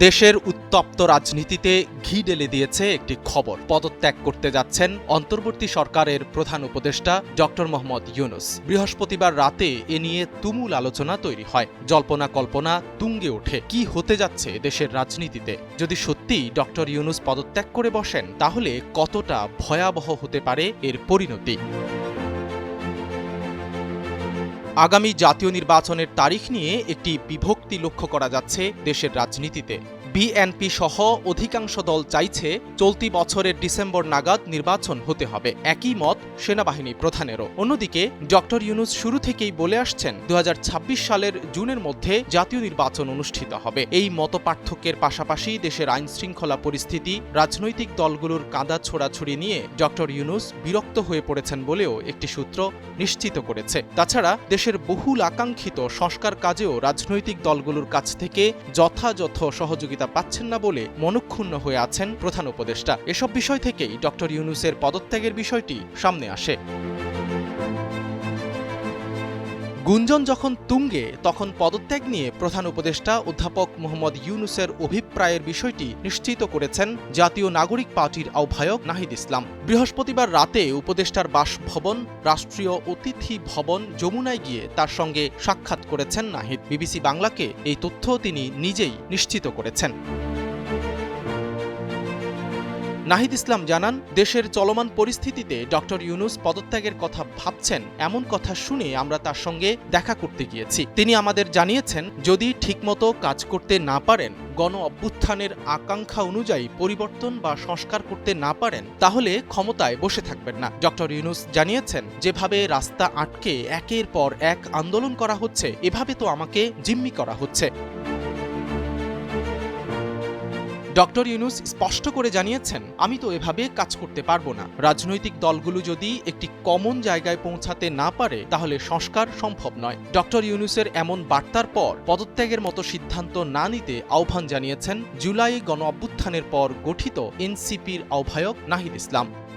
দেশের উত্তপ্ত রাজনীতিতে ঘি ঢেলে দিয়েছে একটি খবর। পদত্যাগ করতে যাচ্ছেন অন্তর্বর্তী সরকারের প্রধান উপদেষ্টা ডক্টর মোহাম্মদ ইউনূস। বৃহস্পতিবার রাতে এ নিয়ে তুমুল আলোচনা তৈরি হয়। জল্পনা কল্পনা তুঙ্গে ওঠে কি হতে যাচ্ছে দেশের রাজনীতিতে। যদি সত্যিই ডক্টর ইউনূস পদত্যাগ করে বসেন, তাহলে কতটা ভয়াবহ হতে পারে এর পরিণতি। আগামী জাতীয় নির্বাচনের তারিখ নিয়ে একটি বিভক্তি লক্ষ্য করা যাচ্ছে দেশের রাজনীতিতে। বিএনপি সহ অধিকাংশ দল চাইছে চলতি বছরের ডিসেম্বর নাগাদ নির্বাচন হতে হবে। একই মত সেনাবাহিনী প্রধানেরও। অন্যদিকে ডক্টর ইউনূস শুরু থেকেই বলে আসছেন 2026 সালের জুনের মধ্যে জাতীয় নির্বাচন অনুষ্ঠিত হবে। এই মতপার্থক্যের পাশাপাশি দেশের আইনশৃঙ্খলা পরিস্থিতি, রাজনৈতিক দলগুলোর কাঁদা ছোড়াছুড়ি নিয়ে ডক্টর ইউনূস বিরক্ত হয়ে পড়েছেন বলেও একটি সূত্র নিশ্চিত করেছে। তাছাড়া দেশের বহুল আকাঙ্ক্ষিত সংস্কার কাজেও রাজনৈতিক দলগুলোর কাছ থেকে যথাযথ সহযোগিতা পাচ্ছেন না বলে মনক্ষুণ্ণ হয়ে আছেন প্রধান উপদেষ্টা। এসব বিষয় থেকেই ডক্টর ইউনূসের পদত্যাগের বিষয়টি সামনে আসে। গুঞ্জন যখন তুঙ্গে, তখন পদত্যাগ নিয়ে প্রধান উপদেষ্টা অধ্যাপক মোহাম্মদ ইউনূসের অভিপ্রায়ের বিষয়টি নিশ্চিত করেছেন জাতীয় নাগরিক পার্টির আহ্বায়ক নাহিদ ইসলাম। বৃহস্পতিবার রাতে উপদেষ্টার বাসভবন রাষ্ট্রীয় অতিথি ভবন যমুনায় গিয়ে তার সঙ্গে সাক্ষাৎ করেছেন নাহিদ। বিবিসি বাংলাকে এই তথ্য তিনি নিজেই নিশ্চিত করেছেন। নাহিদ ইসলাম জানান, দেশের চলমান পরিস্থিতিতে ডক্টর ইউনূস পদত্যাগের কথা ভাবছেন এমন কথা শুনে আমরা তার সঙ্গে দেখা করতে গিয়েছি। তিনি আমাদের জানিয়েছেন, যদি ঠিকমতো কাজ করতে না পারেন, গণ অভ্যুত্থানের আকাঙ্ক্ষা অনুযায়ী পরিবর্তন বা সংস্কার করতে না পারেন, তাহলে ক্ষমতায় বসে থাকবেন না। ডক্টর ইউনূস জানিয়েছেন, যেভাবে রাস্তা আটকে একের পর এক আন্দোলন করা হচ্ছে, এভাবে তো আমাকে জিম্মি করা হচ্ছে। ডক্টর ইউনূস স্পষ্ট করে জানিয়েছেন, আমি তো এভাবে কাজ করতে পারবো না। রাজনৈতিক দলগুলো যদি একটি কমন জায়গায় পৌঁছাতে না পারে, তাহলে সংস্কার সম্ভব নয়। ডক্টর ইউনূসের এমন বার্তার পর পদত্যাগের মতো সিদ্ধান্ত না নিতে আহ্বান জানিয়েছেন জুলাই গণ অভ্যুত্থানের পর গঠিত এনসিপির আহ্বায়ক নাহিদ ইসলাম।